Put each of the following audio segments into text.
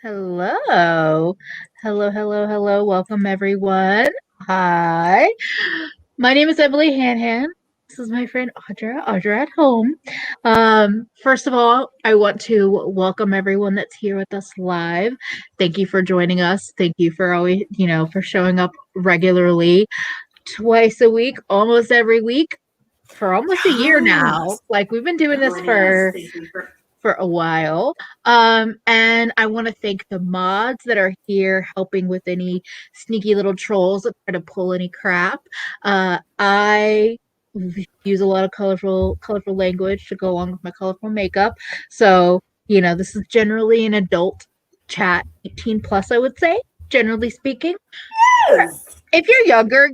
Hello. Hello. Welcome, everyone. Hi. My name is EmilyHanhan. This is my friend Audra at home. First of all, I want to welcome everyone that's here with us live. Thank you for joining us. Thank you for always, for showing up regularly twice a week, almost every week for almost a year now. Like we've been doing this for a while. And I want to thank the mods that are here helping with any sneaky little trolls that try to pull any crap. I use a lot of colorful language to go along with my colorful makeup. So, this is generally an adult chat, 18 plus, I would say, generally speaking. Yes. If you're younger,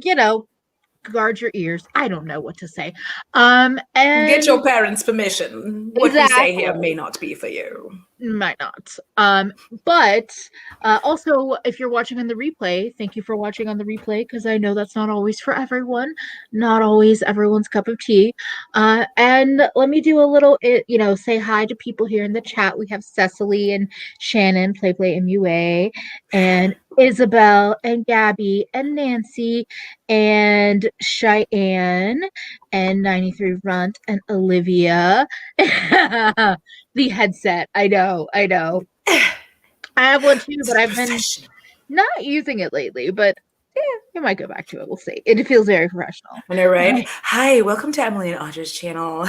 guard your ears. I don't know what to say. And get your parents' permission. What we say here may not be for you. Might not. But also, if you're watching on the replay, thank you for watching on the replay, because I know that's not always for everyone, not always everyone's cup of tea. And let me do a little, say hi to people here in the chat. We have Cecily and Shannon, Play MUA, and Isabel and Gabby and Nancy and Cheyenne and 93 Runt and Olivia. The headset. I know. I have one too, but I've been not using it lately, but I might go back to it. We'll see. It feels very professional. I know, right? Hi, welcome to Emily and Audra's channel.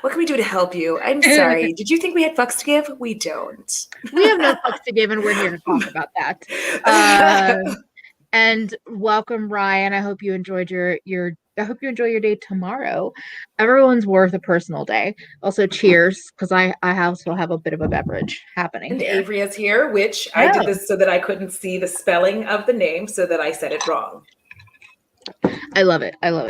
What can we do to help you? I'm sorry. Did you think we had fucks to give? We don't. We have no fucks to give, and we're here to talk about that. And welcome, Ryan. I hope you enjoyed I hope you enjoy your day tomorrow. Everyone's worth a personal day. Also, cheers, because I also have a bit of a beverage happening. And here. Avery is here, which I did this so that I couldn't see the spelling of the name, so that I said it wrong. I love it. Hello,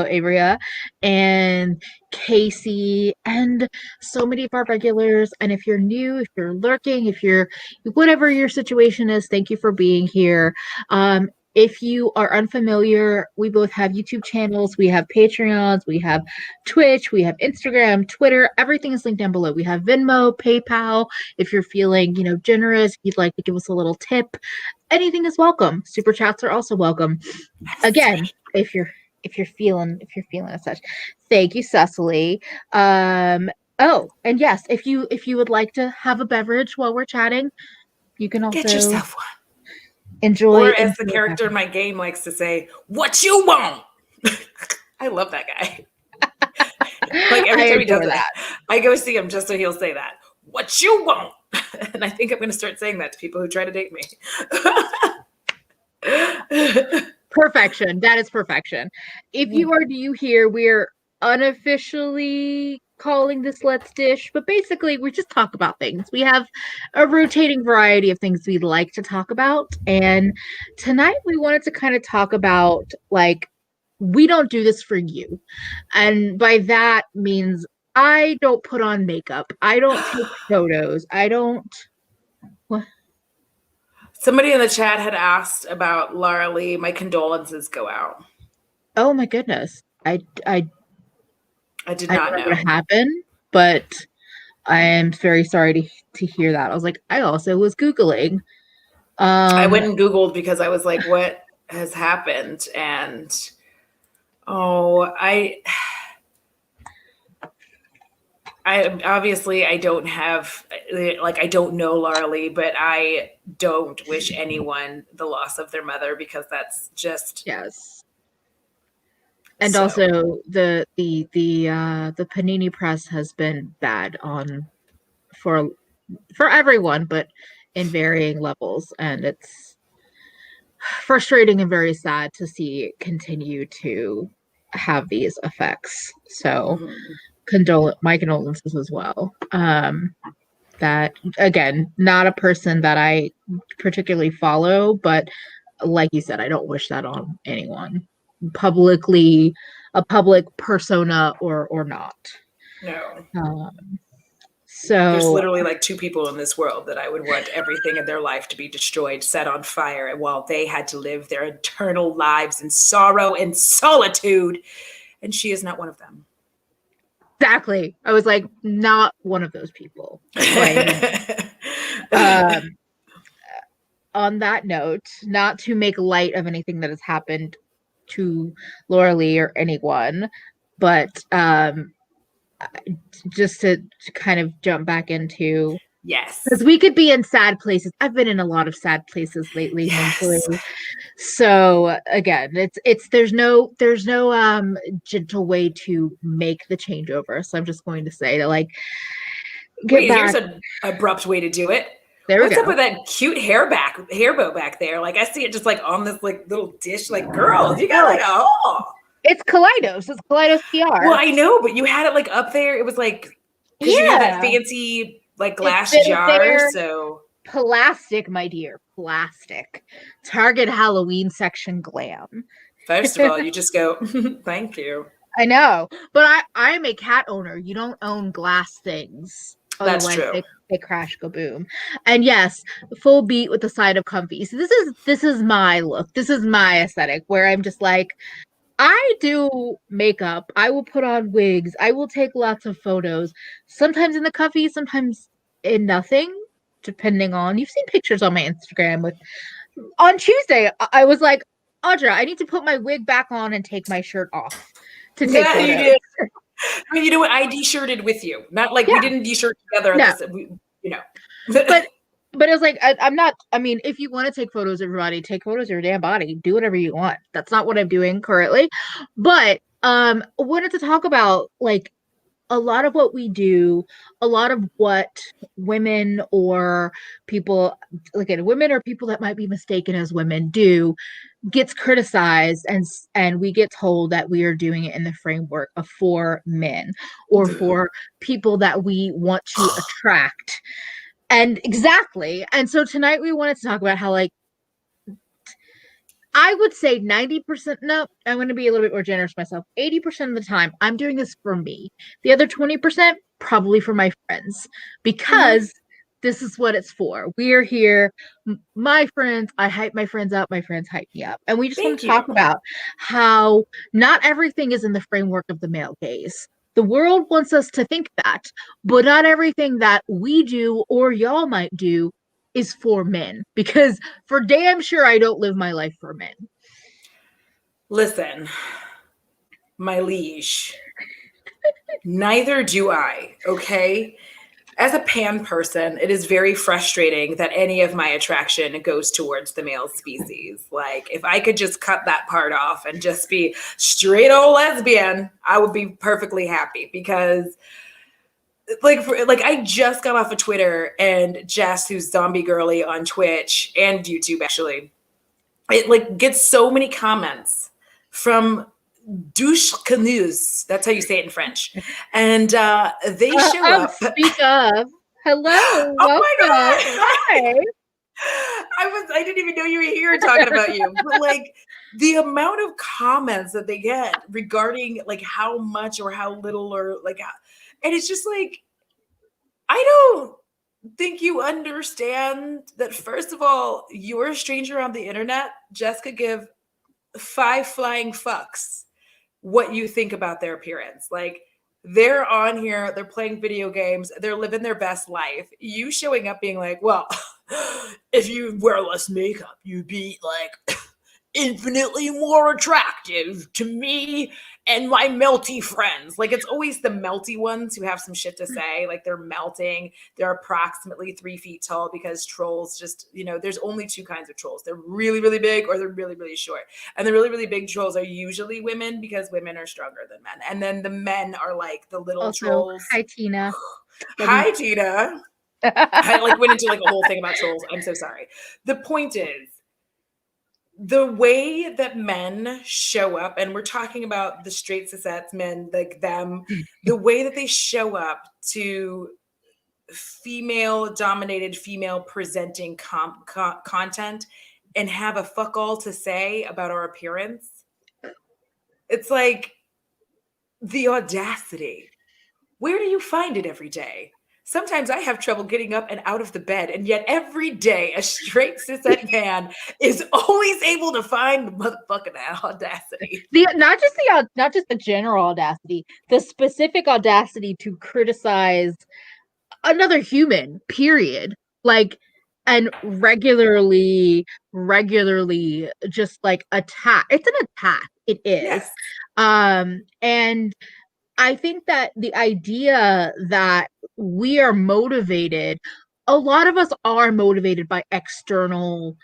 Averia and Casey and so many of our regulars. And if you're new, if you're lurking, if you're whatever your situation is, thank you for being here. If you are unfamiliar, we both have YouTube channels, we have Patreons, we have Twitch, we have Instagram, Twitter, everything is linked down below. We have Venmo, PayPal. If you're feeling, generous, you'd like to give us a little tip, anything is welcome. Super chats are also welcome. Again, if you're feeling as such. Thank you, Cecily. Oh, and yes, if you would like to have a beverage while we're chatting, you can also get yourself one. Enjoy. Or as the character in my game likes to say, what you want. I love that guy. Like every time he does that, I go see him just so he'll say that. What you want. And I think I'm going to start saying that to people who try to date me. Perfection. That is perfection. If you are new here, we're unofficially calling this Let's Dish, but basically we just talk about things. We have a rotating variety of things we'd like to talk about, and tonight we wanted to kind of talk about, like, we don't do this for you, and by that means I don't put on makeup, I don't take photos, I don't. What? Somebody in the chat had asked about Lara Lee. My condolences go out. Oh my goodness. I did not know what happened, but I am very sorry to hear that. I was like, I also was Googling. I went and Googled because I was like, what has happened? And I obviously I don't have, like, I don't know Lara Lee, but I don't wish anyone the loss of their mother, because that's just, yes. And so, also the Panini press has been bad for everyone, but in varying levels, and it's frustrating and very sad to see it continue to have these effects. So my condolences as well. That, again, not a person that I particularly follow, but like you said, I don't wish that on anyone, publicly, a public persona or not. No. So there's literally like two people in this world that I would want everything in their life to be destroyed, set on fire, and while they had to live their eternal lives in sorrow and solitude, and she is not one of them. Exactly. I was like, not one of those people. on that note, not to make light of anything that has happened to Laura Lee or anyone, but just to kind of jump back into, yes, because we could be in sad places. I've been in a lot of sad places lately mentally. yes. So again, it's there's no gentle way to make the changeover. So I'm just going to say that, like, get Wait, back. here's an abrupt way to do it. There What's we up go. with that cute hair bow back there? Like I see it just like on this like little dish. Like, girl, you got like It's Kaleidos. It's Kaleidos PR. Well, I know, but you had it like up there. It was like because you had that fancy like glass jar. So plastic, my dear, plastic. Target Halloween section glam. First of all, you just go, thank you. I know, but I'm a cat owner. You don't own glass things. That's Otherwise true. They crash, go boom. And yes, full beat with the side of comfy. So this is my look. This is my aesthetic where I'm just like, I do makeup. I will put on wigs. I will take lots of photos. Sometimes in the comfy, sometimes in nothing, depending on. You've seen pictures on my Instagram with. On Tuesday, I was like, Audra, I need to put my wig back on and take my shirt off to take photos. You did. I mean, you know what? I de-shirted with you. Not like we didn't de-shirt together. No. But it was like, I'm not, I mean, if you want to take photos of your body, take photos of your damn body. Do whatever you want. That's not what I'm doing currently. But wanted to talk about, like, a lot of what we do, a lot of what women or people, like, women or people that might be mistaken as women do, gets criticized, and we get told that we are doing it in the framework of for men or for people that we want to attract. And exactly. And so tonight we wanted to talk about how, like, I would say 90%, no, I'm going to be a little bit more generous myself. 80% of the time, I'm doing this for me. The other 20%, probably for my friends, because this is what it's for. We are here. My friends, I hype my friends up. My friends hype me up. And we just want to talk about how not everything is in the framework of the male gaze. The world wants us to think that, but not everything that we do or y'all might do is for men, because for damn sure I don't live my life for men. Listen, my liege, neither do I, okay? As a pan person, it is very frustrating that any of my attraction goes towards the male species. Like, if I could just cut that part off and just be straight old lesbian, I would be perfectly happy, because like I just got off of Twitter, and Jess, who's Zombie Girly on Twitch and YouTube, actually, it like gets so many comments from douche canoes. That's how you say it in French. And they show up. Speak of. Hello. Oh my God. Hi. I didn't even know you were here talking about you. But like the amount of comments that they get regarding like how much or how little or like, and it's just like, I don't think you understand that, first of all, you're a stranger on the internet. Jess could give 5 flying fucks what you think about their appearance. Like, they're on here, they're playing video games, they're living their best life. You showing up being like, well, if you wear less makeup, you'd be like infinitely more attractive to me and my melty friends. Like, it's always the melty ones who have some shit to say. Like, they're melting. They're approximately 3 feet tall, because trolls just, there's only 2 kinds of trolls. They're really, really big, or they're really, really short. And the really, really big trolls are usually women, because women are stronger than men. And then the men are like the little trolls. Hi, Tina. Hi, Tina. I like went into like a whole thing about trolls. I'm so sorry. The point is, the way that men show up, and we're talking about the straight cis men, like them, the way that they show up to female dominated, female presenting content and have a fuck all to say about our appearance. It's like the audacity. Where do you find it every day? Sometimes I have trouble getting up and out of the bed, and yet every day a straight cishet man is always able to find the motherfucking audacity. Not just the general audacity, the specific audacity to criticize another human, period. Like, and regularly just like attack. It's an attack. It is. Yes. And I think that the idea that we are motivated, a lot of us are motivated by external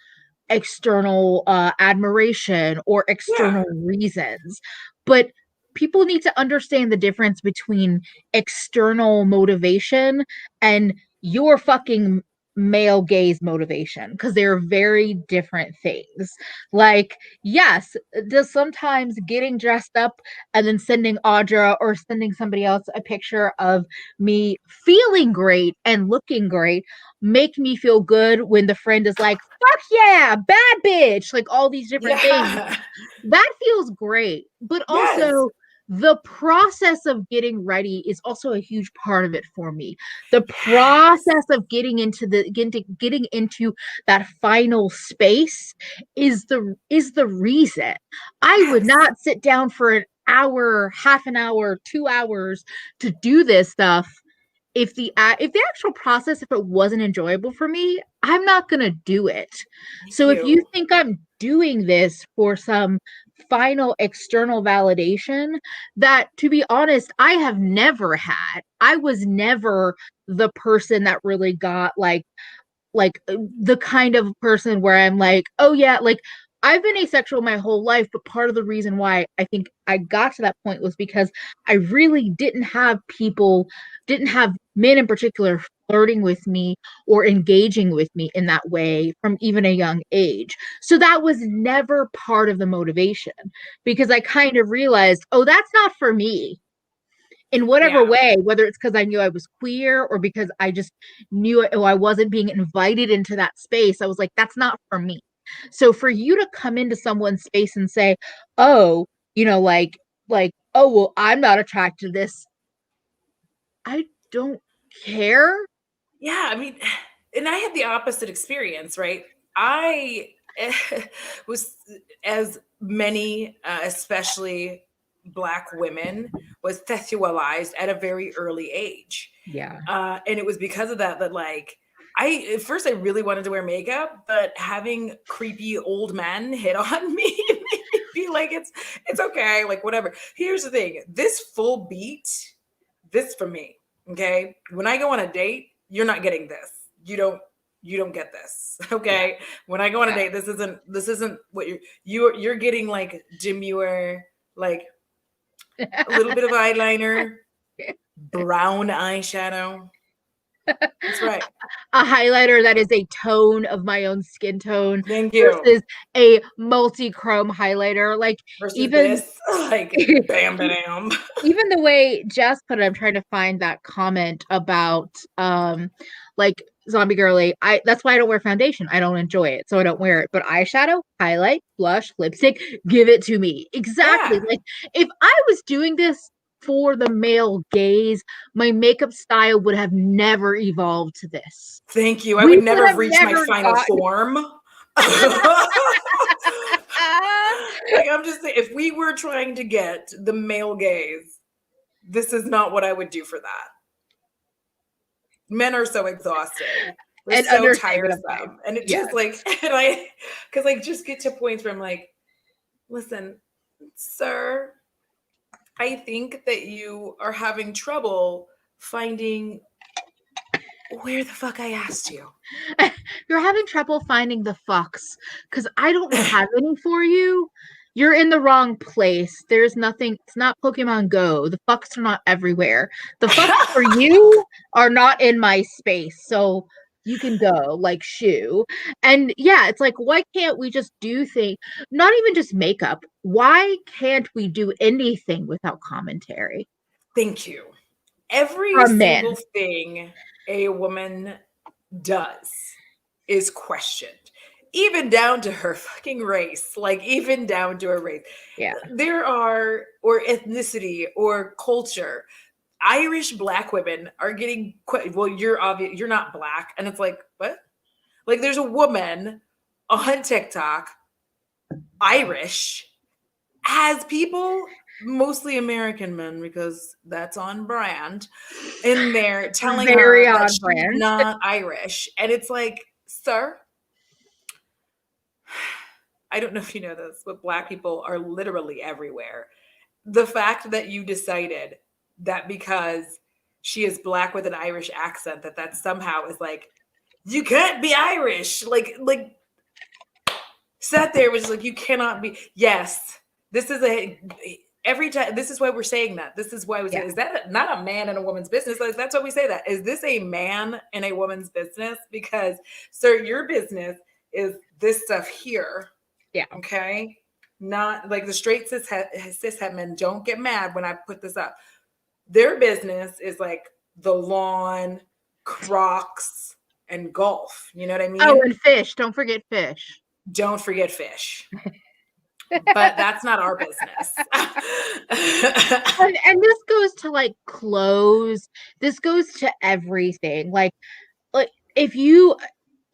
admiration or external reasons, but people need to understand the difference between external motivation and your fucking male gaze motivation, because they're very different things. Like, yes, does sometimes getting dressed up and then sending Audra or sending somebody else a picture of me feeling great and looking great make me feel good when the friend is like, fuck yeah, bad bitch, like all these different things. That feels great. But also the process of getting ready is also a huge part of it for me. The process of getting into that final space is the reason. I would not sit down for an hour, half an hour, 2 hours to do this stuff if the actual process, if it wasn't enjoyable for me, I'm not gonna do it. So if you think I'm doing this for some final external validation, that, to be honest, I have never had. I was never the person that really got like the kind of person where I'm like, oh yeah, like I've been asexual my whole life, but part of the reason why I think I got to that point was because I really didn't have men in particular flirting with me or engaging with me in that way from even a young age. So that was never part of the motivation, because I kind of realized, oh, that's not for me. In whatever way, whether it's because I knew I was queer or because I just knew I wasn't being invited into that space, I was like, that's not for me. So for you to come into someone's space and say, oh, oh, well, I'm not attracted to this, I don't care. Yeah, I mean, and I had the opposite experience, right? I was, as many, especially Black women, was sexualized at a very early age. Yeah. And it was because of that like, at first I really wanted to wear makeup, but having creepy old men hit on me made me feel like it's okay, like whatever. Here's the thing, this full beat, this for me, okay? When I go on a date, you're not getting this. You don't get this. Okay. When I go on a date, this isn't what you're getting, like demure, like a little bit of eyeliner, brown eyeshadow. That's right. A highlighter that is a tone of my own skin tone. Thank you. Versus a multi-chrome highlighter. Like, versus even this, like bam bam. Even the way Jess put it, I'm trying to find that comment about like zombie girly. That's why I don't wear foundation. I don't enjoy it, so I don't wear it. But eyeshadow, highlight, blush, lipstick, give it to me. Exactly. Like, if I was doing this for the male gaze, my makeup style would have never evolved to this. Thank you. I would never have reached my final form. Like, I'm just saying, if we were trying to get the male gaze, this is not what I would do for that. Men are so exhausted. We're so tiresome. And it just like, because I just get to points where I'm like, listen, sir, I think that you are having trouble finding where the fuck I asked you. You're having trouble finding the fucks because I don't have any for you. You're in the wrong place. There's nothing. It's not Pokemon Go. The fucks are not everywhere. The fucks for you are not in my space. So you can go, like, shoo. And yeah, it's like, why can't we just do things? Not even just makeup. Why can't we do anything without commentary? Thank you. Every single thing a woman does is questioned, even down to her fucking race, like even down to her race. Yeah. There are, or ethnicity or culture. Irish Black women are getting, well, you're obvious, you're not Black. And it's like, what? Like, there's a woman on TikTok, Irish, has people, mostly American men, because that's on brand, in there telling her that she's not Irish. And it's like, Sir, I don't know if you know this, but Black people are literally everywhere. The fact that you decided that because she is Black with an Irish accent, that somehow is like, you can't be Irish. Like sat there was like, you cannot be. Yes, this is every time. This is why we're saying that. This is why we say, is that not a man in a woman's business? Like, that's why we say that. Is this a man in a woman's business? Because, sir, your business is this stuff here. Yeah. Okay. Not like the straight cis men don't get mad when I put this up. Their business is like the lawn, Crocs, and golf. You know what I mean? Oh, and fish. Don't forget fish. Don't forget fish. But that's not our business. and this goes to like clothes. This goes to everything. Like if you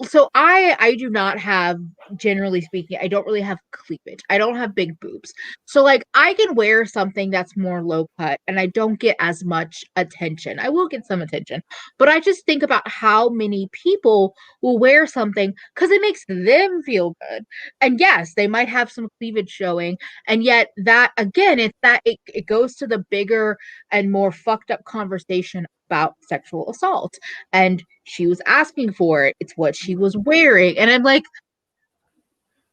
so I do not have, generally speaking, I don't really have cleavage. I don't have big boobs. So like I can wear something that's more low cut and I don't get as much attention. I will get some attention, but I just think about how many people will wear something because it makes them feel good. And yes, they might have some cleavage showing. And yet that again, it goes to the bigger and more fucked up conversation about sexual assault. And she was asking for it. It's what she was wearing. And I'm like,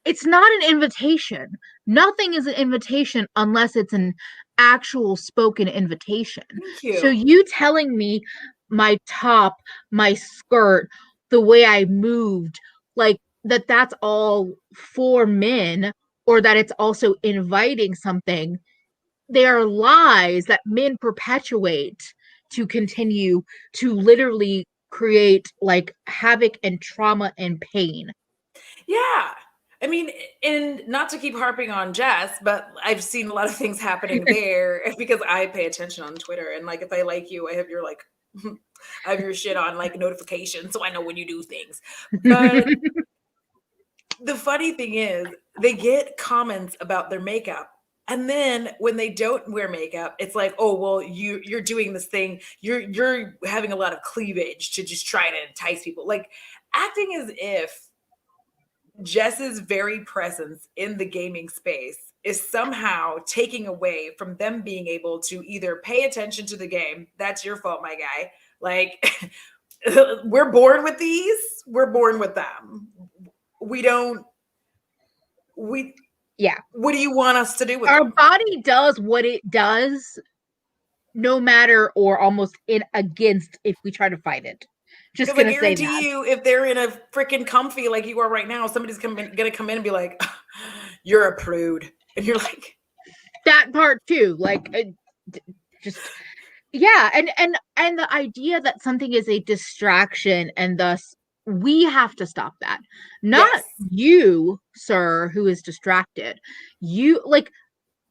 it's not an invitation. Nothing is an invitation unless it's an actual spoken invitation. Thank you. So you telling me my top, my skirt, the way I moved, like that's all for men, or that it's also inviting something, they are lies that men perpetuate to continue to literally create like havoc and trauma and pain. Yeah. I mean, and not to keep harping on Jess, but I've seen a lot of things happening there because I pay attention on Twitter. And like, if I like you, I have your like, I have your shit on like notifications. So I know when you do things. But the funny thing is they get comments about their makeup. And then when they don't wear makeup, it's like, oh, well, you're doing this thing. You're having a lot of cleavage to just try to entice people. Like acting as if Jess's very presence in the gaming space is somehow taking away from them being able to either pay attention to the game. That's your fault, my guy. Like, we're born with these. We're born with them. Yeah. What do you want us to do with our them? body does what it does, no matter or almost against if we try to fight it. Just gonna say that. I guarantee you, if they're in a freaking comfy like you are right now, somebody's gonna come in and be like, "You're a prude," and you're like, that part too. Like, just yeah, and the idea that something is a distraction and thus we have to stop that. Not you, sir, who is distracted. You like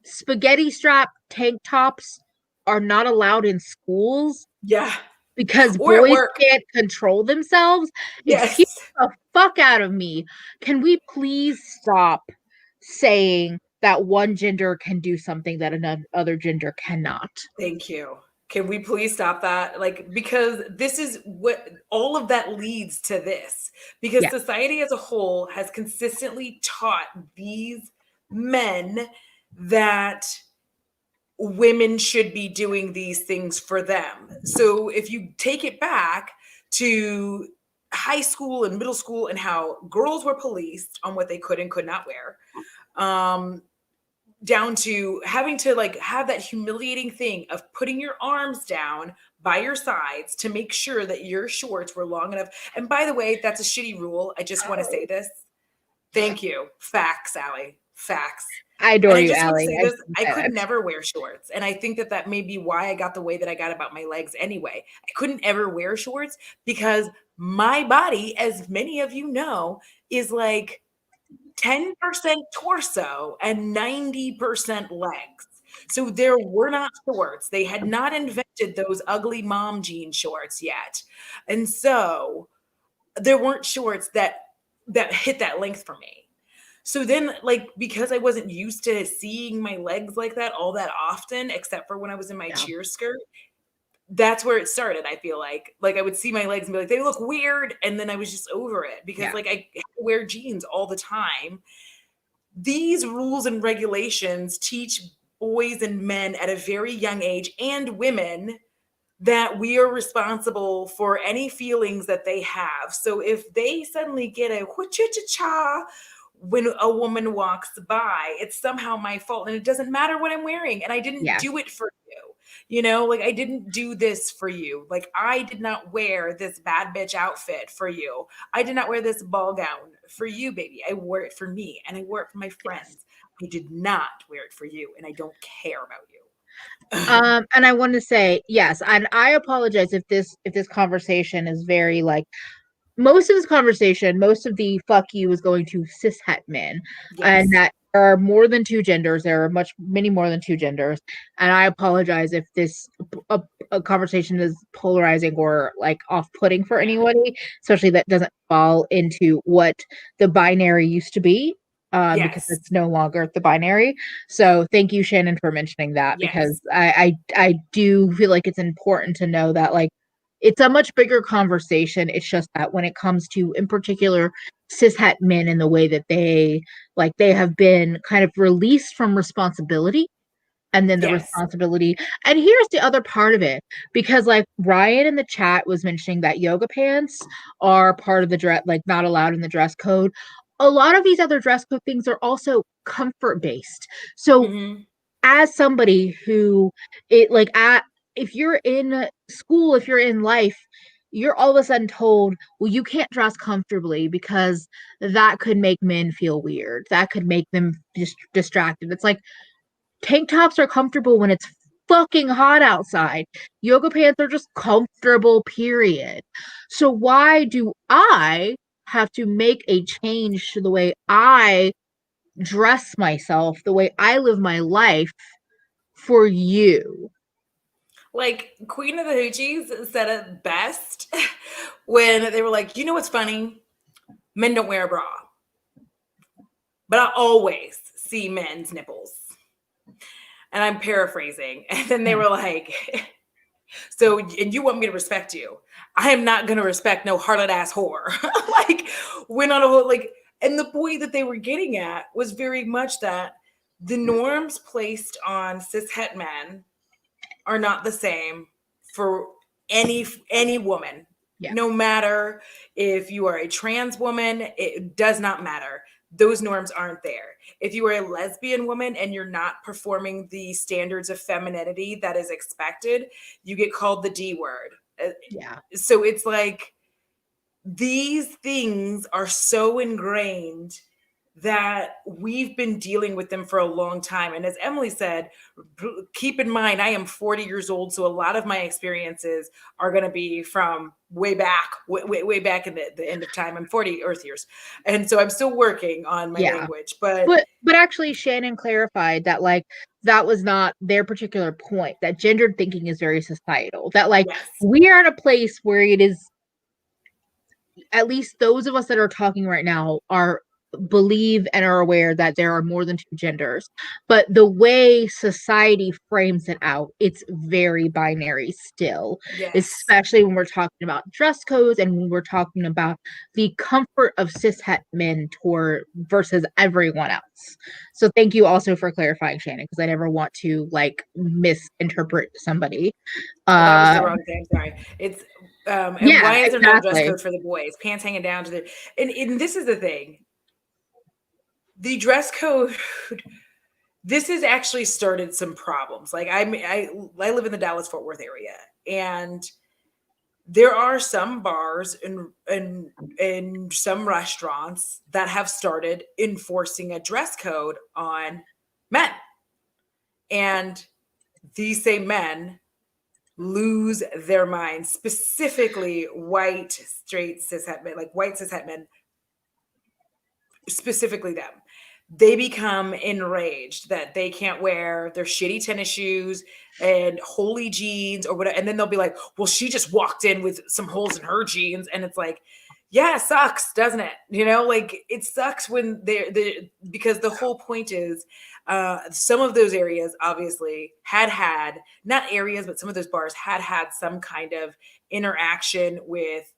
spaghetti strap tank tops are not allowed in schools. Yeah. Because boys can't control themselves. Yes. Excuse the fuck out of me. Can we please stop saying that one gender can do something that another gender cannot? Thank you. Can we please stop that? Like, because this is what all of that leads to this. Because society as a whole has consistently taught these men that women should be doing these things for them. So if you take it back to high school and middle school and how girls were policed on what they could and could not wear, down to having to like have that humiliating thing of putting your arms down by your sides to make sure that your shorts were long enough. And by the way, that's a shitty rule. I just want to say this. Thank you. Facts, Allie. Facts. I adore you, Allie. I could never wear shorts. And I think that may be why I got the way that I got about my legs anyway. I couldn't ever wear shorts because my body, as many of you know, is like 10% torso and 90% legs. So there were not shorts. They had not invented those ugly mom jean shorts yet. And so there weren't shorts that hit that length for me. So then, like, because I wasn't used to seeing my legs like that all that often, except for when I was in my cheer skirt, that's where it started. I feel like I would see my legs and be like, they look weird. And then I was just over it because like I wear jeans all the time. These rules and regulations teach boys and men at a very young age, and women, that we are responsible for any feelings that they have. So if they suddenly get a cha when a woman walks by, it's somehow my fault. And it doesn't matter what I'm wearing. And I didn't do it for you. You know, like I didn't do this for you. Like I did not wear this bad bitch outfit for you. I did not wear this ball gown for you, baby. I wore it for me and I wore it for my friends. I did not wear it for you, and I don't care about you. And I want to say, yes, and I apologize if this conversation is very like, most of this conversation, most of the fuck you is going to cishet men, and that there are more than two genders. There are many more than two genders, and I apologize if this a conversation is polarizing or like off-putting for anybody, especially that doesn't fall into what the binary used to be. Because it's no longer the binary. So thank you, Shannon, for mentioning that, because I do feel like it's important to know that like it's a much bigger conversation. It's just that when it comes to, in particular, cishet men and the way that they have been kind of released from responsibility, and then the responsibility. And here's the other part of it, because like Ryan in the chat was mentioning that yoga pants are part of the dress, like not allowed in the dress code. A lot of these other dress code things are also comfort based. So as somebody who if you're in school, if you're in life, you're all of a sudden told, well, you can't dress comfortably because that could make men feel weird. That could make them distracted. It's like, tank tops are comfortable when it's fucking hot outside. Yoga pants are just comfortable, period. So why do I have to make a change to the way I dress myself, the way I live my life for you? Like Queen of the Hoochies said it best when they were like, you know what's funny? Men don't wear a bra. But I always see men's nipples. And I'm paraphrasing. And then they were like, so, and you want me to respect you? I am not going to respect no harlot ass whore. Like, went on a whole, like, and the point that they were getting at was very much that the norms placed on cishet men are not the same for any woman. No matter if you are a trans woman, it does not matter. Those norms aren't there. If you are a lesbian woman and you're not performing the standards of femininity that is expected, you get called the D word. So it's like these things are so ingrained that we've been dealing with them for a long time. And as Emily said, keep in mind, I am 40 years old. So a lot of my experiences are going to be from way back in the end of time. I'm 40 Earth years. And so I'm still working on my language. But actually, Shannon clarified that like, that was not their particular point, that gendered thinking is very societal, that like we are at a place where it is, at least those of us that are talking right now are believe and are aware that there are more than two genders, but the way society frames it out, it's very binary still, especially when we're talking about dress codes and when we're talking about the comfort of cishet men versus everyone else. So thank you also for clarifying, Shannon, because I never want to like misinterpret somebody. That was the wrong thing. Sorry. It's and why is there no dress code for the boys? Pants hanging down to the and this is the thing. The dress code, this has actually started some problems. Like I live in the Dallas-Fort Worth area, and there are some bars and some restaurants that have started enforcing a dress code on men. And these same men lose their minds, specifically white, straight, cishet men, like white cishet men, specifically them. They become enraged that they can't wear their shitty tennis shoes and holy jeans or whatever. And then they'll be like, well, she just walked in with some holes in her jeans. And it's like, Yeah, it sucks, doesn't it? You know, like it sucks when because the whole point is some of those areas obviously had not areas, but some of those bars had some kind of interaction with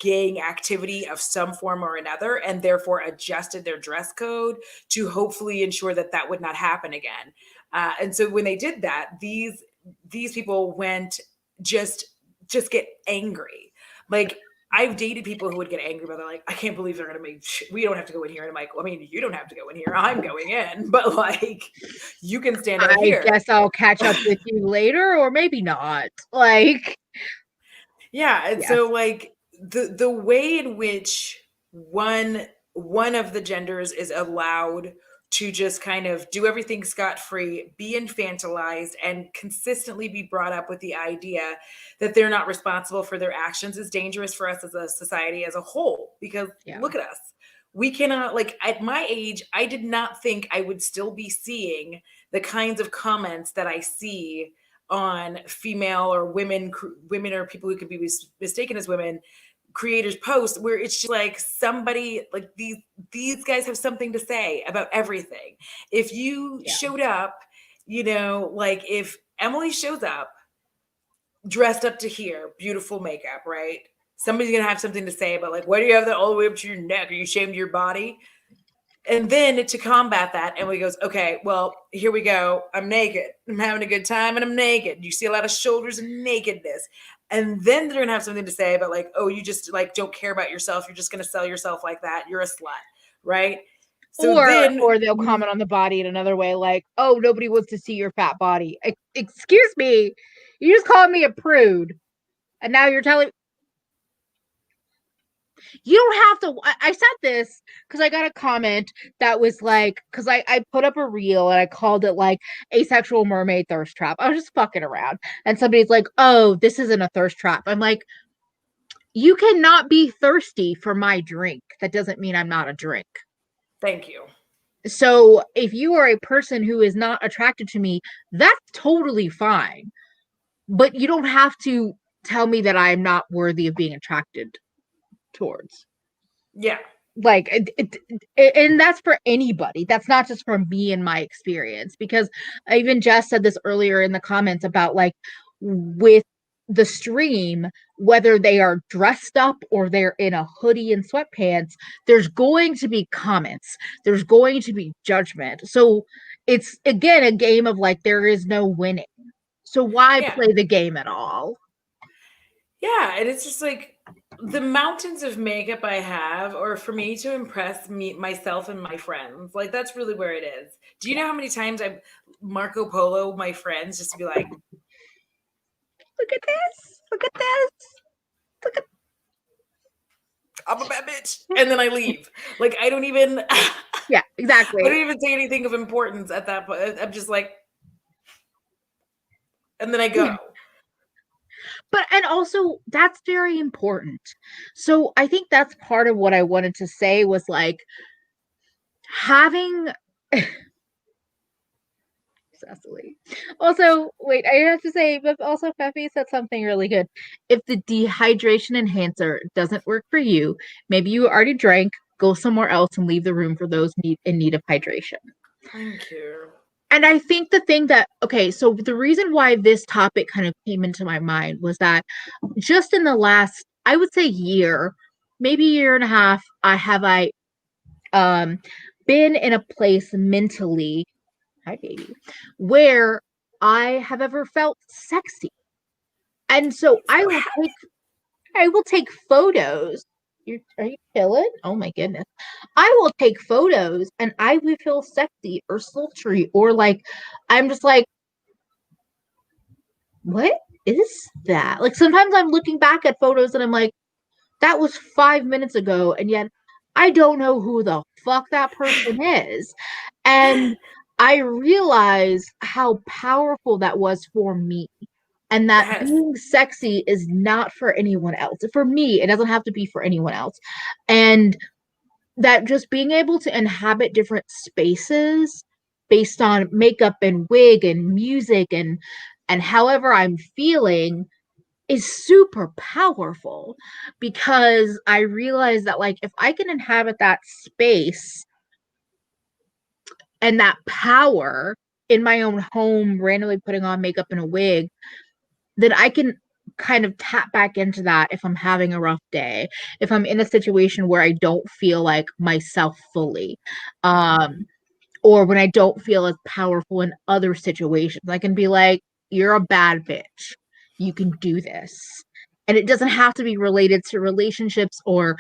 gang activity of some form or another, and therefore adjusted their dress code to hopefully ensure that that would not happen again. And so when they did that, these people went just get angry. Like I've dated people who would get angry, but they're like, I can't believe they're going to make, we don't have to go in here. And I'm like, well, I mean, you don't have to go in here. I'm going in, but like, you can stand out here. I guess I'll catch up with you later, or maybe not. Like, yeah. And so like the way in which one of the genders is allowed to just kind of do everything scot-free, be infantilized, and consistently be brought up with the idea that they're not responsible for their actions is dangerous for us as a society as a whole. Because look at us. We cannot, like, at my age, I did not think I would still be seeing the kinds of comments that I see on female or women or people who could be mistaken as women creators post, where it's just like somebody, like these guys have something to say about everything. If you showed up, you know, like if Emily shows up dressed up to here, beautiful makeup, right? Somebody's gonna have something to say about like, why do you have that all the way up to your neck? Are you ashamed of your body? And then to combat that, Emily goes, okay, well, here we go. I'm naked. I'm having a good time and I'm naked. You see a lot of shoulders and nakedness. And then they're going to have something to say about like, oh, you just like don't care about yourself. You're just going to sell yourself like that. You're a slut, right? So or they'll comment on the body in another way, like, oh, nobody wants to see your fat body. Excuse me. You just called me a prude. And now you're telling you don't have to. I said this because I got a comment that was like, because I put up a reel and I called it like Asexual Mermaid Thirst Trap. I was just fucking around. And somebody's like, oh, this isn't a thirst trap. I'm like, you cannot be thirsty for my drink. That doesn't mean I'm not a drink. Thank you. So if you are a person who is not attracted to me, that's totally fine. But you don't have to tell me that I am not worthy of being attracted towards. Yeah. Like, and that's for anybody. That's not just for me and my experience, because even Jess said this earlier in the comments about like with the stream, whether they are dressed up or they're in a hoodie and sweatpants, there's going to be comments. There's going to be judgment. So it's, again, a game of like, there is no winning. So why play the game at all? Yeah. And it's just like, the mountains of makeup I have are for me to impress myself and my friends. Like that's really where it is. Do you know how many times I've Marco Polo my friends just to be like, look at this, look at this, look at. I'm a bad bitch, and then I leave. Like I don't even. Yeah, exactly. I don't even say anything of importance at that point. I'm just like, and then I go. Yeah. But, and also that's very important. So I think that's part of what I wanted to say was like having Cecily. Also, wait, I have to say, but also Fefi said something really good. If the dehydration enhancer doesn't work for you, maybe you already drank, go somewhere else and leave the room for those in need of hydration. Thank you. And I think the thing that, okay, so the reason why this topic kind of came into my mind was that just in the last, I would say year, maybe year and a half, I been in a place mentally, hi baby, where I have ever felt sexy. And so I will take photos. Are you chilling? Oh my goodness. I will take photos and I will feel sexy or sultry, or like I'm just like, what is that? Like sometimes I'm looking back at photos and I'm like, that was 5 minutes ago, and yet I don't know who the fuck that person is. And I realize how powerful that was for me. And that being sexy is not for anyone else. For me, it doesn't have to be for anyone else. And that just being able to inhabit different spaces based on makeup and wig and music and however I'm feeling is super powerful, because I realize that, like, if I can inhabit that space and that power in my own home, randomly putting on makeup and a wig, then I can kind of tap back into that if I'm having a rough day, if I'm in a situation where I don't feel like myself fully, or when I don't feel as powerful in other situations. I can be like, you're a bad bitch. You can do this. And it doesn't have to be related to relationships or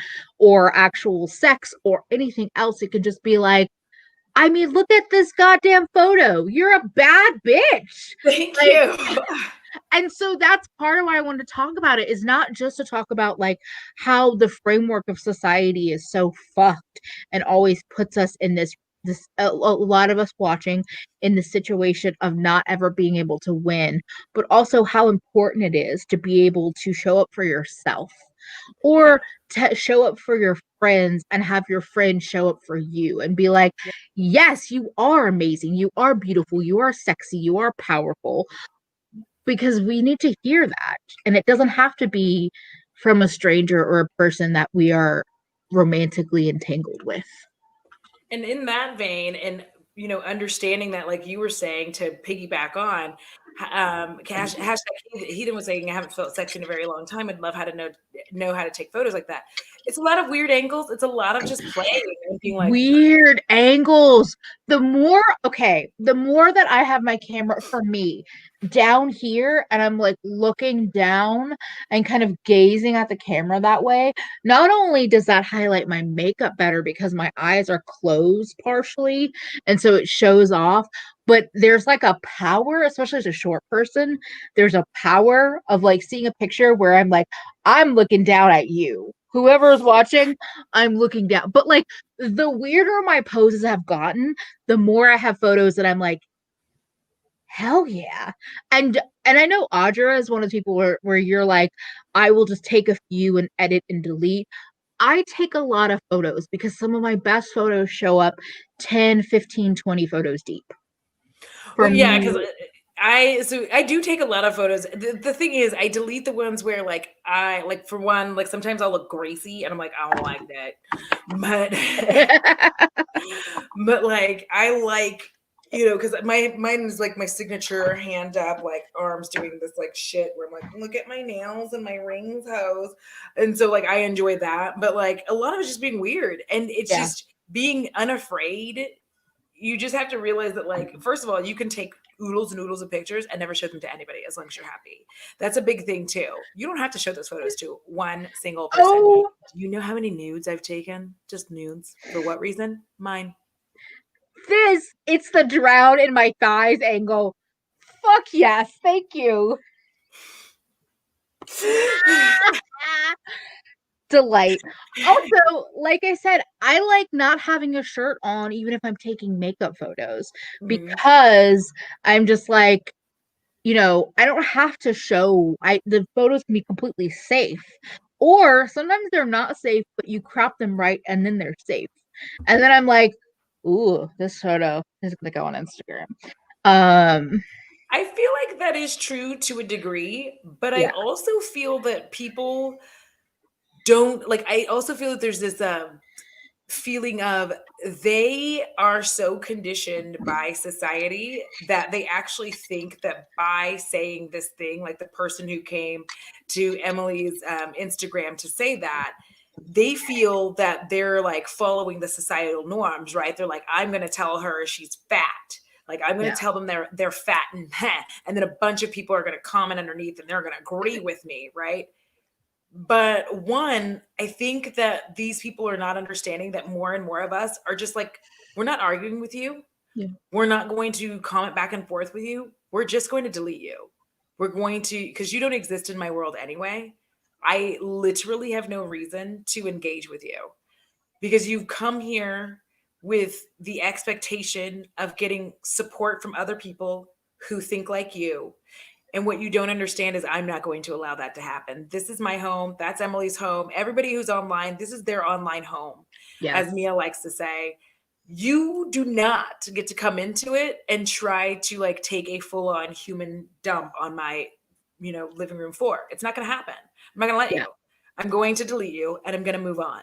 actual sex or anything else. It could just be like, I mean, look at this goddamn photo. You're a bad bitch. Thank you. And so that's part of why I wanted to talk about it, is not just to talk about like how the framework of society is so fucked and always puts us in this a lot of us watching in the situation of not ever being able to win, but also how important it is to be able to show up for yourself, or to show up for your friends and have your friends show up for you and be like, yes, you are amazing, you are beautiful, you are sexy, you are powerful, because we need to hear that. And it doesn't have to be from a stranger or a person that we are romantically entangled with. And in that vein, and understanding that, like you were saying, to piggyback on, hashtag Heathen was saying, I haven't felt sexy in a very long time. I'd love how to know how to take photos like that. It's a lot of weird angles. It's a lot of just playing and being like, weird angles. The more that I have my camera for me down here and I'm like looking down and kind of gazing at the camera that way, not only does that highlight my makeup better because my eyes are closed partially and so it shows off, but there's like a power, especially as a short person, there's a power of like seeing a picture where I'm like, I'm looking down at you. Whoever is watching, I'm looking down. But like, the weirder my poses have gotten, the more I have photos that I'm like, hell yeah. And I know Audra is one of the people where you're like, I will just take a few and edit and delete. I take a lot of photos because some of my best photos show up 10, 15, 20 photos deep. Well, yeah, because I do take a lot of photos. The thing is, I delete the ones where like for one, like sometimes I'll look greasy and I'm like, I don't like that. But like I like, because mine is like my signature hand up, like arms doing this like shit where I'm like, look at my nails and my rings, hose. And so like I enjoy that. But like a lot of it's just being weird. And it's just being unafraid. You just have to realize that, like, first of all, you can take oodles and oodles of pictures and never show them to anybody as long as you're happy. That's a big thing too. You don't have to show those photos to one single person. Oh. Do you know how many nudes I've taken? Just nudes. For what reason? Mine. It's the drown in my thighs angle. Fuck yes, thank you. Delight. Also, like I said, I like not having a shirt on even if I'm taking makeup photos, because I'm just like, I don't have to show, the photos can be completely safe, or sometimes they're not safe, but you crop them right and then they're safe. And then I'm like, ooh, this photo is gonna go on Instagram. I feel like that is true to a degree, but I also feel that people don't like, I also feel that there's this feeling of they are so conditioned by society that they actually think that by saying this thing, like the person who came to Emily's Instagram to say that, they feel that they're like following the societal norms, right? They're like, I'm going to tell her she's fat. Like, I'm going to tell them they're fat and then a bunch of people are going to comment underneath and they're going to agree with me, right? But one, I think that these people are not understanding that more and more of us are just like, we're not arguing with you. Yeah. We're not going to comment back and forth with you. We're just going to delete you. We're going to, because you don't exist in my world anyway. I literally have no reason to engage with you because you've come here with the expectation of getting support from other people who think like you. And what you don't understand is I'm not going to allow that to happen. This is my home. That's Emily's home. Everybody who's online, this is their online home. Yes. As Mia likes to say, you do not get to come into it and try to like take a full-on human dump on my living room for. It's not going to happen. I'm not going to let you. I'm going to delete you and I'm going to move on.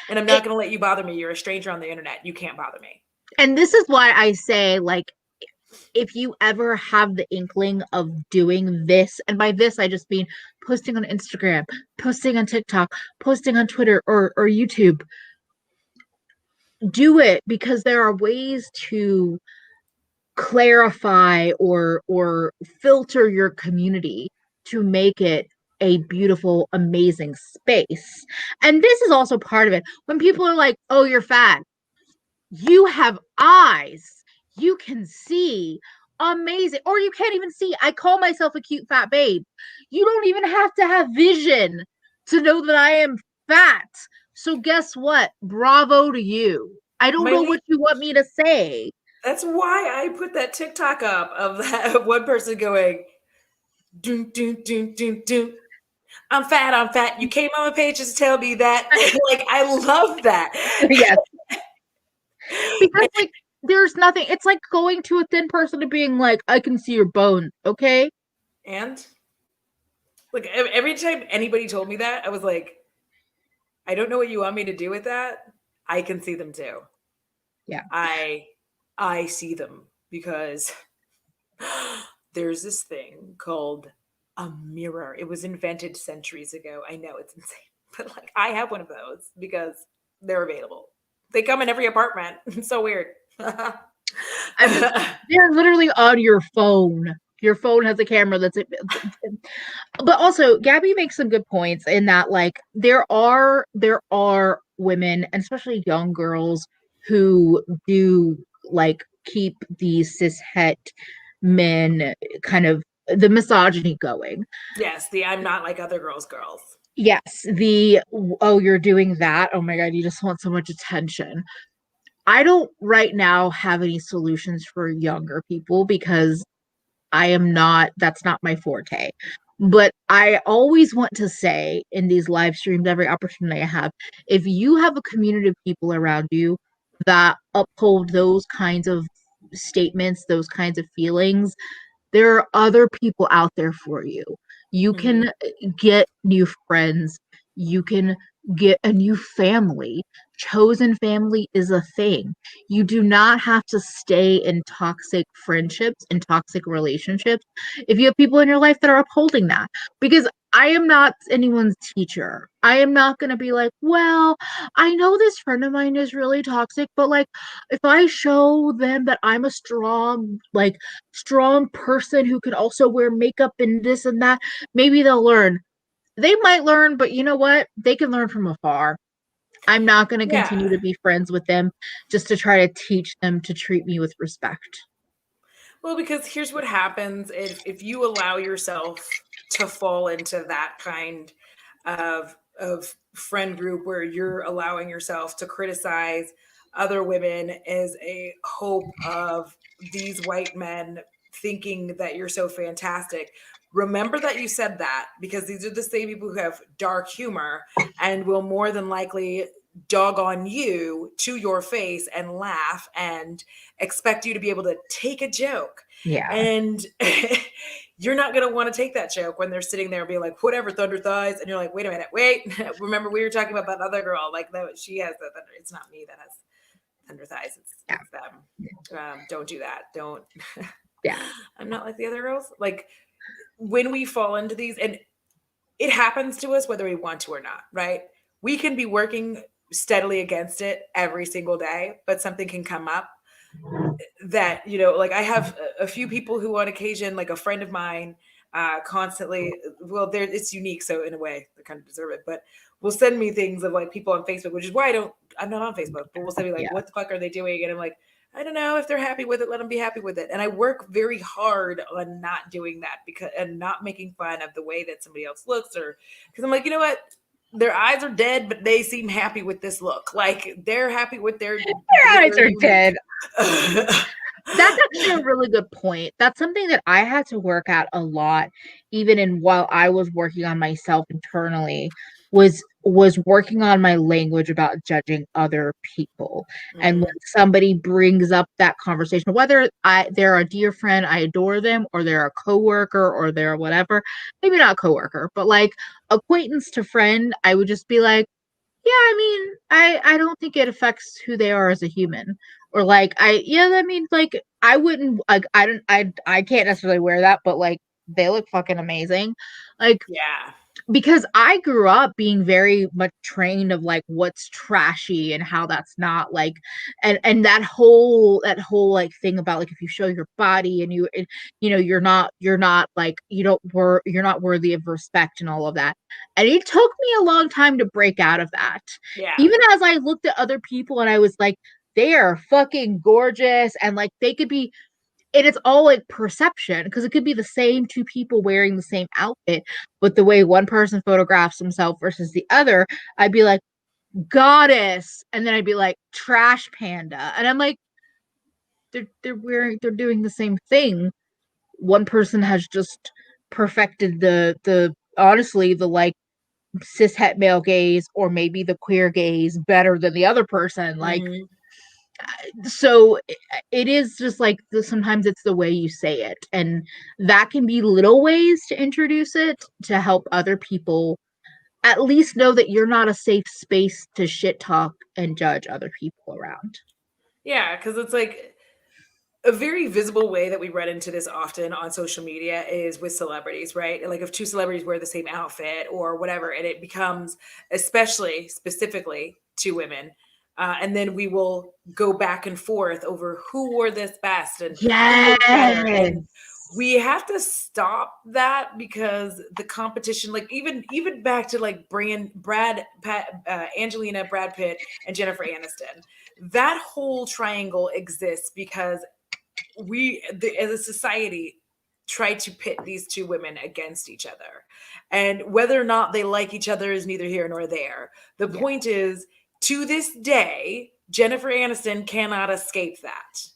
And I'm not going to let you bother me. You're a stranger on the internet. You can't bother me. And this is why I say, like, if you ever have the inkling of doing this, and by this I just mean posting on Instagram, posting on TikTok, posting on Twitter or YouTube, do it, because there are ways to clarify or filter your community to make it a beautiful, amazing space. And this is also part of it. When people are like, oh, you're fat, you have eyes, you can see, amazing. Or you can't even see. I call myself a cute fat babe. You don't even have to have vision to know that I am fat. So guess what? Bravo to you. I don't know what you want me to say. That's why I put that TikTok up of that one person going, doom, doom, doom, doom, doom. I'm fat. You came on my page just to tell me that. Like, I love that. Yes. Because, like, there's nothing. It's like going to a thin person and being like, I can see your bones, okay? And, like, every time anybody told me that, I was like, I don't know what you want me to do with that. I can see them too. Yeah. I see them because there's this thing called a mirror. It was invented centuries ago. I know it's insane, but like I have one of those because they're available. They come in every apartment. It's so weird. I mean, they're literally on your phone. Your phone has a camera that's it. But also, Gabby makes some good points in that, like, there are women, and especially young girls, who do like keep these cishet men kind of the misogyny going. Yes, I'm not like other girls. Yes, oh, you're doing that. Oh my God, you just want so much attention. I don't right now have any solutions for younger people because that's not my forte. But I always want to say in these live streams, every opportunity I have, if you have a community of people around you that uphold those kinds of statements, those kinds of feelings, there are other people out there for you. You can get new friends. You can get a new family. Chosen family is a thing. You do not have to stay in toxic friendships and toxic relationships if you have people in your life that are upholding that. Because I am not anyone's teacher. I am not going to be like, well, I know this friend of mine is really toxic, but like, if I show them that I'm a strong person who can also wear makeup and this and that, maybe they'll learn. They might learn, but you know what? They can learn from afar. I'm not going to continue to be friends with them just to try to teach them to treat me with respect. Well, because here's what happens if you allow yourself to fall into that kind of friend group where you're allowing yourself to criticize other women as a hope of these white men thinking that you're so fantastic. Remember that you said that, because these are the same people who have dark humor and will more than likely dog on you to your face and laugh and expect you to be able to take a joke. Yeah. And you're not going to want to take that joke when they're sitting there and be like, whatever, thunder thighs. And you're like, wait a minute, remember we were talking about that other girl, like that she has the thunder. It's not me that has thunder thighs. It's them. Don't do that. Don't. Yeah. I'm not like the other girls. Like, when we fall into these, and it happens to us whether we want to or not, right? We can be working steadily against it every single day, but something can come up that, like I have a few people who on occasion, like a friend of mine, constantly, well, it's unique, so in a way they kind of deserve it, but will send me things of like people on Facebook, which is why I'm not on Facebook, but will send me like, what the fuck are they doing? And I'm like, I don't know, if they're happy with it, let them be happy with it. And I work very hard on not doing that and not making fun of the way that somebody else looks, or because I'm like, you know what? Their eyes are dead, but they seem happy with this look. Like they're happy with their eyes are dead. That's actually a really good point. That's something that I had to work at a lot, even while I was working on myself internally, was was working on my language about judging other people. And when somebody brings up that conversation, whether they're a dear friend, I adore them, or they're a coworker, or they're whatever, maybe not coworker, but like acquaintance to friend, I would just be like, yeah, I mean, I don't think it affects who they are as a human. Or like I mean, like I wouldn't like I can't necessarily wear that, but like they look fucking amazing. Like yeah. Because I grew up being very much trained of like what's trashy and how that's not like, and that whole like thing about like if you show your body and you're not like you're not worthy of respect and all of that. And it took me a long time to break out of that. Yeah. Even as I looked at other people and I was like, they are fucking gorgeous, and like they could be, and it's all like perception, because it could be the same two people wearing the same outfit, but the way one person photographs himself versus the other, I'd be like, goddess, and then I'd be like, trash panda, and I'm like, they're doing the same thing. One person has just perfected the honestly the like cis het male gaze, or maybe the queer gaze, better than the other person. Like, so it is just like sometimes it's the way you say it, and that can be little ways to introduce it to help other people at least know that you're not a safe space to shit talk and judge other people around. Yeah, because it's like a very visible way that we run into this often on social media is with celebrities, right? Like if two celebrities wear the same outfit or whatever, and it becomes, especially specifically two women, and then we will go back and forth over who wore this best and who looked better. And we have to stop that, because the competition, like even back to like bringing Angelina, Brad Pitt, and Jennifer Aniston, that whole triangle exists because we, as a society, try to pit these two women against each other, and whether or not they like each other is neither here nor there. The point is, to this day, Jennifer Aniston cannot escape that.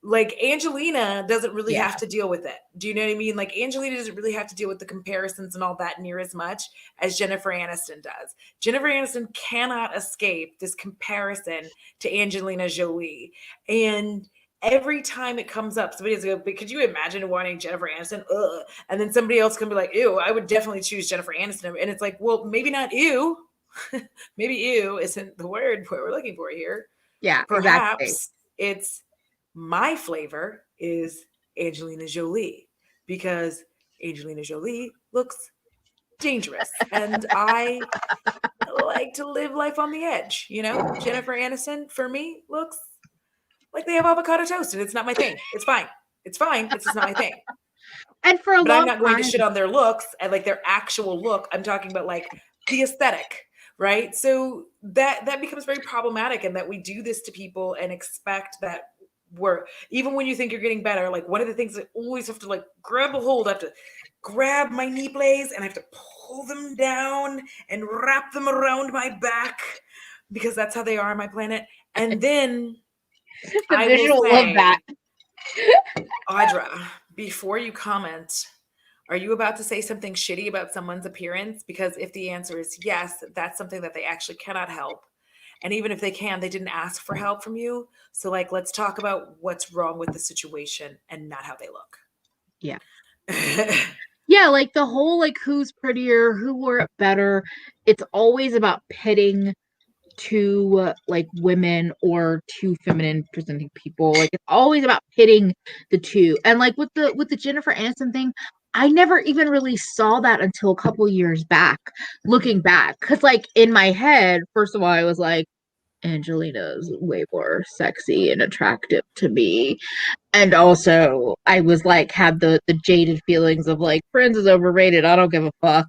Like Angelina doesn't really have to deal with it. Do you know what I mean? Like Angelina doesn't really have to deal with the comparisons and all that near as much as Jennifer Aniston does. Jennifer Aniston cannot escape this comparison to Angelina Jolie. And every time it comes up, somebody's going, but could you imagine wanting Jennifer Aniston? Ugh. And then somebody else can be like, ew, I would definitely choose Jennifer Aniston. And it's like, well, maybe not ew. Maybe ew isn't the word we're looking for here. Yeah, perhaps exactly. It's my flavor is Angelina Jolie, because Angelina Jolie looks dangerous and I like to live life on the edge. You know, Jennifer Aniston for me looks like they have avocado toast, and it's not my thing. It's fine. It's fine. It's just not my thing. And for a but long I'm not going time, to shit on their looks and like their actual look. I'm talking about like the aesthetic, right? So that becomes very problematic, and that we do this to people and expect that we're, even when you think you're getting better, like one of the things I always have to like grab a hold, I have to grab my knee blades and I have to pull them down and wrap them around my back, because that's how they are on my planet. And then the I visual will say, of that. Audra, before you comment, are you about to say something shitty about someone's appearance? Because if the answer is yes, that's something that they actually cannot help. And even if they can, they didn't ask for help from you. So like, let's talk about what's wrong with the situation and not how they look. Yeah. Yeah, like the whole like who's prettier, who wore it better. It's always about pitting two like women or two feminine presenting people. Like it's always about pitting the two. And like with the Jennifer Aniston thing, I never even really saw that until a couple years back, looking back. Cause like in my head, first of all, I was like, Angelina's way more sexy and attractive to me. And also I was like, had the jaded feelings of like, Friends is overrated, I don't give a fuck.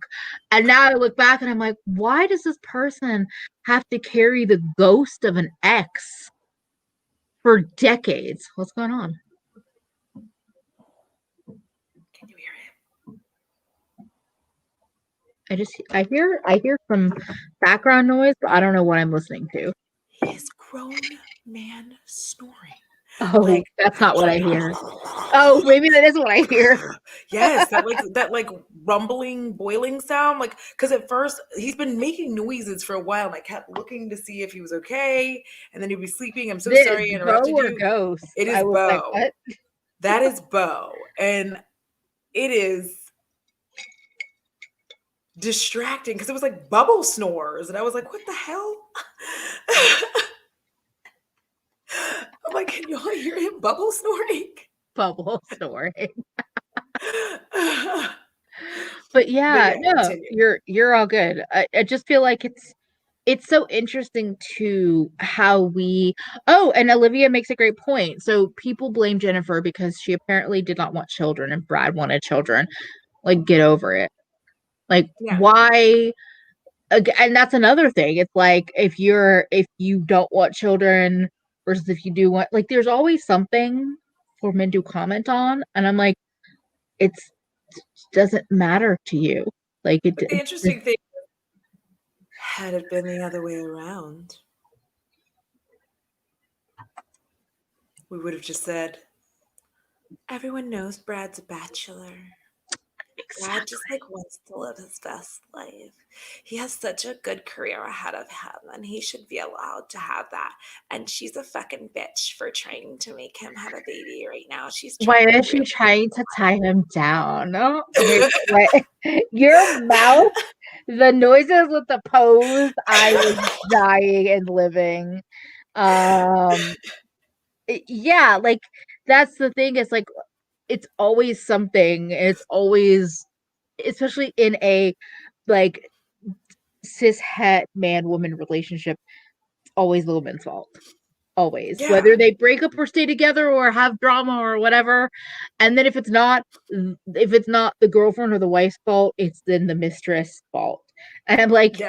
And now I look back and I'm like, why does this person have to carry the ghost of an ex for decades? What's going on? Can you hear him? I hear some background noise, but I don't know what I'm listening to. His grown man snoring. Oh, like, that's not what I hear. Oh, maybe that is what I hear. Yes, that rumbling, boiling sound. Like, because at first he's been making noises for a while, and I kept looking to see if he was okay, and then he'd be sleeping. I'm so sorry I interrupted Bo or you. Ghost? It is Bo. Like, what? That is Bo, and it is distracting because it was like bubble snores, and I was like, "What the hell?" I'm like, "Can y'all hear him bubble snoring?" Bubble snoring. But yeah, no, you're all good. I just feel like it's so interesting to how and Olivia makes a great point. So people blame Jennifer because she apparently did not want children and Brad wanted children. Like, get over it. Like, why? And that's another thing. It's like if you don't want children versus if you do want, like, there's always something for men to comment on, and I'm like, it doesn't matter to you. Like, the interesting thing, had it been the other way around, we would have just said, everyone knows Brad's a bachelor. Exactly. Brad just wants to live his best life. He has such a good career ahead of him, and he should be allowed to have that. And she's a fucking bitch for trying to make him have a baby right now. Why is she trying to tie him down? No, your mouth, the noises with the pose, I was dying and living. Yeah, like, that's the thing. Is like, it's always something. It's always, especially in a like cis het man woman relationship, it's always the woman's fault. Always. Yeah. Whether they break up or stay together or have drama or whatever. And then if it's not the girlfriend or the wife's fault, it's then the mistress' fault. And I'm like,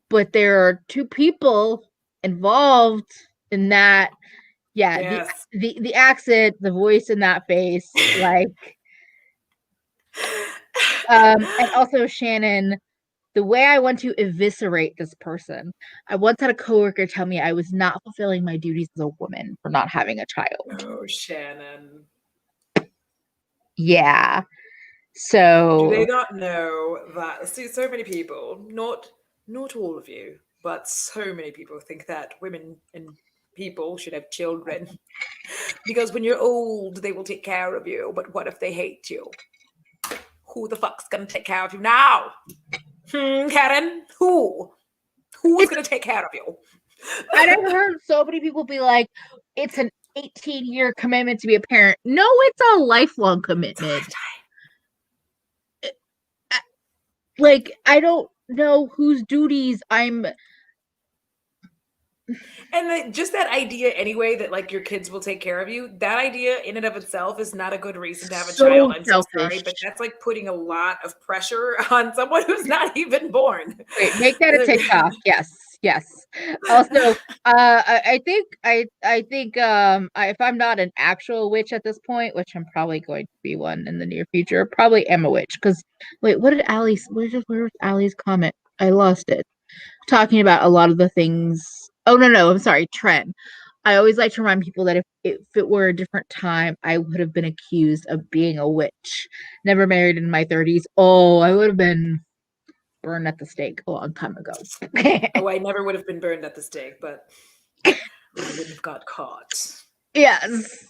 but there are two people involved in that. Yeah, yes. The accent, the voice in that face, like and also Shannon, the way I want to eviscerate this person. I once had a coworker tell me I was not fulfilling my duties as a woman for not having a child. Oh, Shannon. Yeah. So do they not know that? See, so many people, not all of you, but so many people think that women and people should have children because when you're old, they will take care of you. But what if they hate you? Who the fuck's gonna take care of you now? Karen, who's gonna take care of you? I've heard so many people be like, it's an 18-year commitment to be a parent. No, it's a lifelong commitment. Like, I don't know whose duties I'm. And just that idea anyway, that your kids will take care of you, that idea in and of itself is not a good reason to have a child. I'm so sorry, but that's putting a lot of pressure on someone who's not even born. Wait, make that a TikTok. Yes. Also, I think if I'm not an actual witch at this point, which I'm probably going to be one in the near future, probably am a witch. Because wait, where was Allie's comment? I lost it. Talking about a lot of the things. Oh no, I'm sorry, Tren. I always like to remind people that if it were a different time, I would have been accused of being a witch. Never married in my 30s. Oh, I would have been burned at the stake a long time ago. Oh, I never would have been burned at the stake, but I wouldn't have got caught. Yes.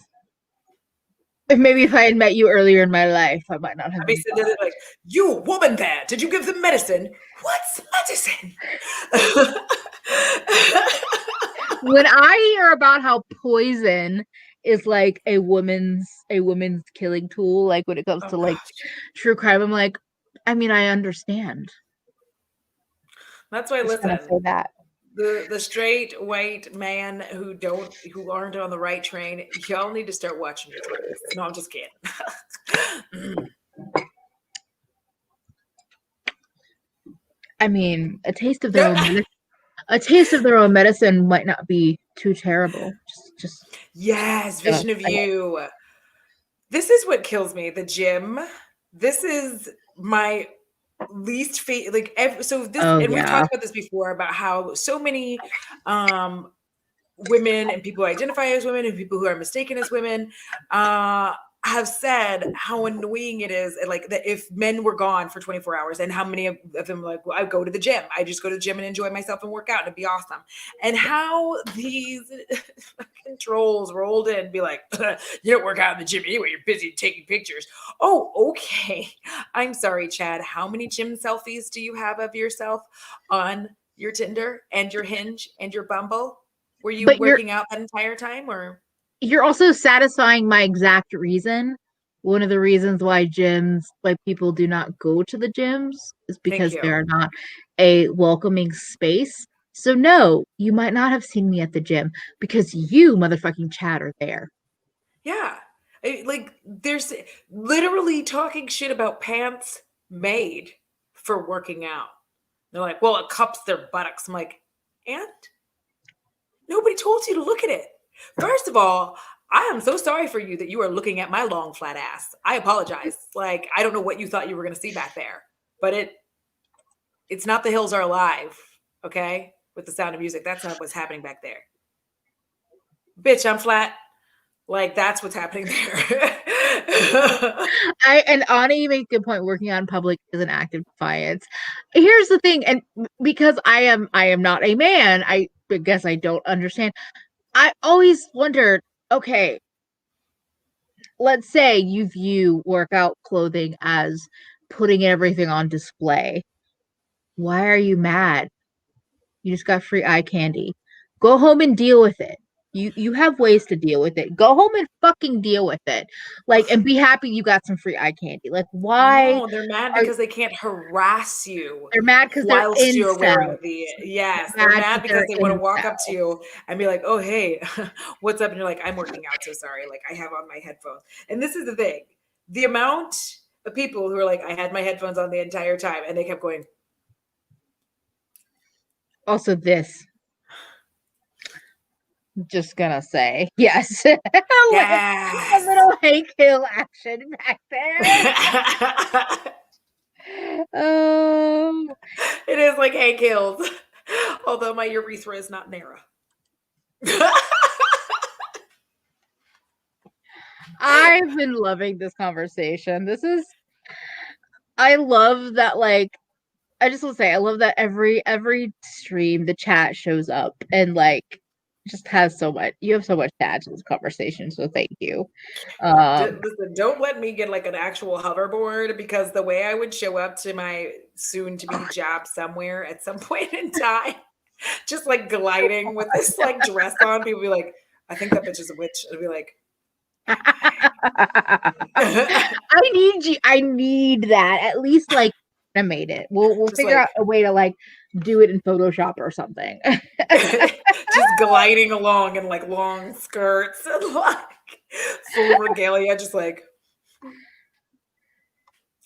Maybe if I had met you earlier in my life, I might not have been like, you woman there, did you give them medicine? What's medicine? When I hear about how poison is like a woman's killing tool, like when it comes to true crime, I'm like, I mean, I understand. That's why, listen, say that. The straight white man who aren't on the right train, y'all need to start watching your 20s. No, I'm just kidding. I mean, a taste of their own medicine might not be too terrible. Just yes, vision of you. This is what kills me. The gym. This is my least favorite. We've talked about this before about how so many women and people who identify as women and people who are mistaken as women have said how annoying it is, like that if men were gone for 24 hours, and how many of them like, well, I go to the gym. I just go to the gym and enjoy myself and work out and it'd be awesome. And how these fucking trolls rolled in and be like, you don't work out in the gym anyway. You're busy taking pictures. Oh, okay. I'm sorry, Chad. How many gym selfies do you have of yourself on your Tinder and your Hinge and your Bumble? Were you working out that entire time, or? You're also satisfying my exact reason. One of the reasons why people do not go to the gyms is because they're not a welcoming space. So no, you might not have seen me at the gym because you motherfucking Chad are there. Yeah. Like there's literally talking shit about pants made for working out. They're like, well, it cups their buttocks. I'm like, and nobody told you to look at it. First of all, I am so sorry for you that you are looking at my long flat ass. I apologize. Like, I don't know what you thought you were going to see back there, but it's not The Hills Are Alive, okay? With The Sound of Music. That's not what's happening back there. Bitch, I'm flat. Like, that's what's happening there. And Ani, you make a good point. Working out in public is an act of defiance. Here's the thing, and because I am not a man, I guess I don't understand. I always wondered, okay, let's say you view workout clothing as putting everything on display. Why are you mad? You just got free eye candy. Go home and deal with it. You have ways to deal with it. Go home and fucking deal with it. Like, and be happy you got some free eye candy. Like, why? No, they're mad because they can't harass you. They're mad because they're you're wearing they're mad because they want to walk up to you and be like, oh, hey, what's up? And you're like, I'm working out, so sorry. Like, I have on my headphones. And this is the thing. The amount of people who are like, I had my headphones on the entire time, and they kept going. Also this. Just gonna say yes. A little Hank Hill action back there. It is like Hank Hill's, although my urethra is not narrow. I've been loving this conversation. I love that, like, I just will say I love that every stream the chat shows up and like just has so much. You have so much to add to this conversation, so thank you. Listen, don't let me get like an actual hoverboard, because the way I would show up to my soon-to-be job somewhere at some point in time, just like gliding with this like dress on, people be like, "I think that bitch is a witch." I'd be like, I need that at least, like, animate it. We'll figure out a way to like do it in Photoshop or something. Just gliding along in like long skirts and like full regalia, just like,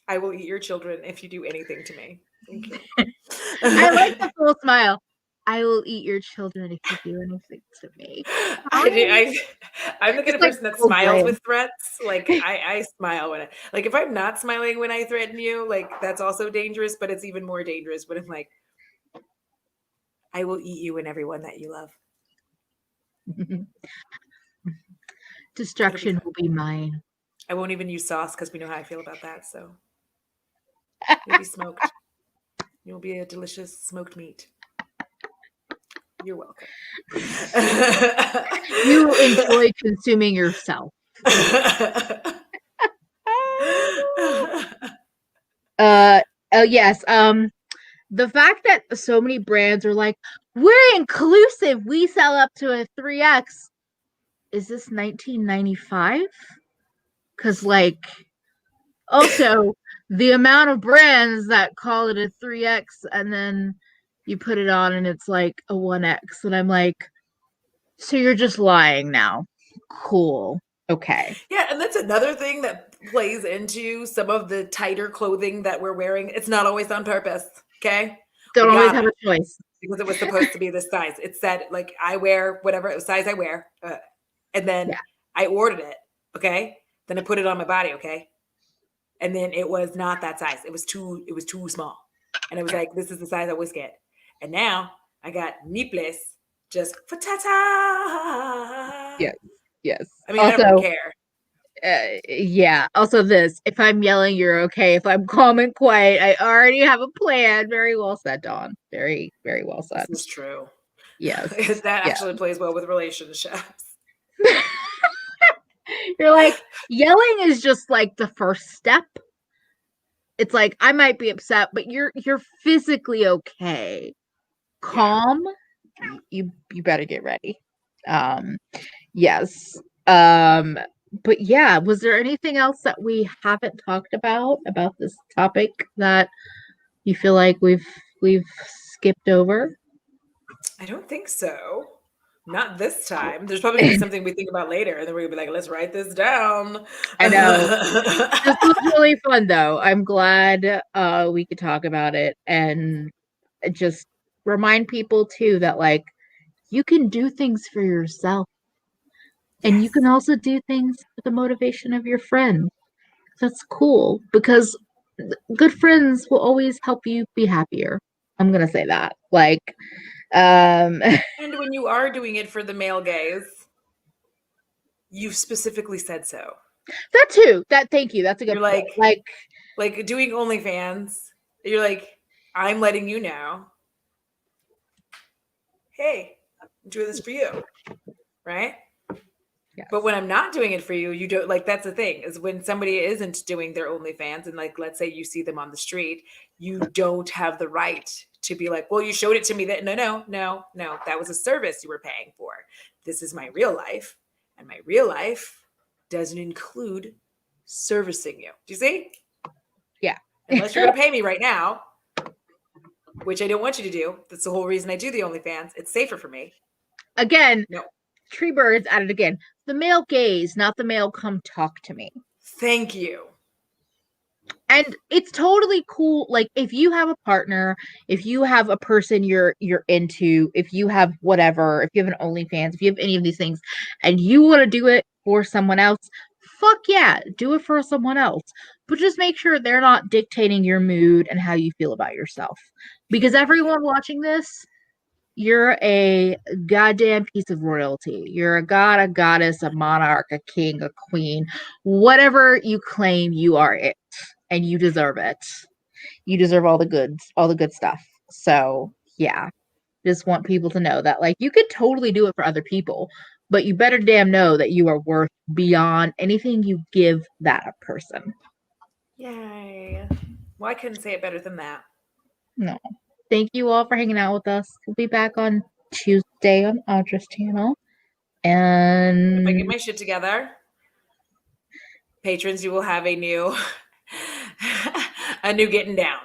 I will eat your children if you do anything to me. Thank you. I like the full smile. I will eat your children if you do anything to me. I'm the kind of person that smiles with threats. Like I smile when like if I'm not smiling when I threaten you, like that's also dangerous, but it's even more dangerous when I'm like, I will eat you and everyone that you love. Destruction will be mine. I won't even use sauce because we know how I feel about that. So you'll be smoked. You'll be a delicious smoked meat. You're welcome. You enjoy consuming yourself. Oh yes. The fact that so many brands are like, we're inclusive, we sell up to a 3x. Is this 1995? Because like, also the amount of brands that call it a 3x and then you put it on and it's like a 1x, and I'm like, so you're just lying now. Cool. Okay. Yeah, and that's another thing that plays into some of the tighter clothing that we're wearing. It's not always on purpose, okay? Don't always have a choice. Because it was supposed to be this size. It said, like, I wear whatever size I wear. And then I ordered it, okay? Then I put it on my body, okay? And then it was not that size. It was too small. And it was like, this is the size I always get. And now I got nipples just for ta-ta. Yes. I mean, also, I don't really care. Yeah. Also this, if I'm yelling, you're okay. If I'm calm and quiet, I already have a plan. Very well said, Dawn. Very, very well said. This is true. Yes. That actually plays well with relationships. You're like, yelling is just like the first step. It's like, I might be upset, but you're physically okay. Calm, you better get ready. Yes. But yeah, was there anything else that we haven't talked about this topic that you feel like we've skipped over? I don't think so. Not this time. There's probably gonna be something we think about later, and then we're gonna be like, let's write this down. I know. This was really fun though. I'm glad we could talk about it and just remind people too that like you can do things for yourself. And you can also do things with the motivation of your friend. That's cool because good friends will always help you be happier. I'm gonna say that. Like, and when you are doing it for the male gaze, you've specifically said so. That too. Thank you. That's a good point. Like doing OnlyFans. You're like, I'm letting you know. Hey, I'm doing this for you, right? Yes. But when I'm not doing it for you, you don't like. That's the thing is when somebody isn't doing their OnlyFans, and like, let's say you see them on the street, you don't have the right to be like, well, you showed it to me. That no, that was a service you were paying for. This is my real life, and my real life doesn't include servicing you. Do you see? Yeah. Unless you're going to pay me right now, which I don't want you to do. That's the whole reason I do the OnlyFans. It's safer for me. Again, no. Tree birds at it again. The male gaze, not the male come talk to me. Thank you. And it's totally cool. Like if you have a partner, if you have a person you're into, if you have whatever, if you have an OnlyFans, if you have any of these things, and you want to do it for someone else, fuck yeah, do it for someone else. But just make sure they're not dictating your mood and how you feel about yourself. Because everyone watching this, you're a goddamn piece of royalty. You're a god, a goddess, a monarch, a king, a queen, whatever you claim, you are it. And you deserve it. You deserve all the good stuff. So yeah, just want people to know that like you could totally do it for other people, but you better damn know that you are worth beyond anything you give that person. Yay. Well, I couldn't say it better than that. No. Thank you all for hanging out with us. We'll be back on Tuesday on Audra's channel. And if I get my shit together, patrons, you will have a new getting down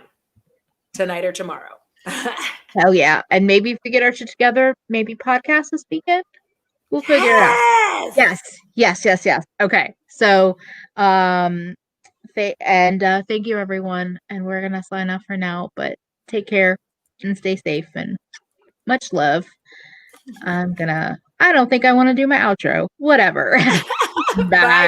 tonight or tomorrow. Hell yeah. And maybe if we get our shit together, maybe podcast this weekend. We'll figure it out. Yes. Okay. So thank you everyone. And we're gonna sign off for now, but take care and stay safe and much love. I don't think I want to do my outro. Whatever. Bye.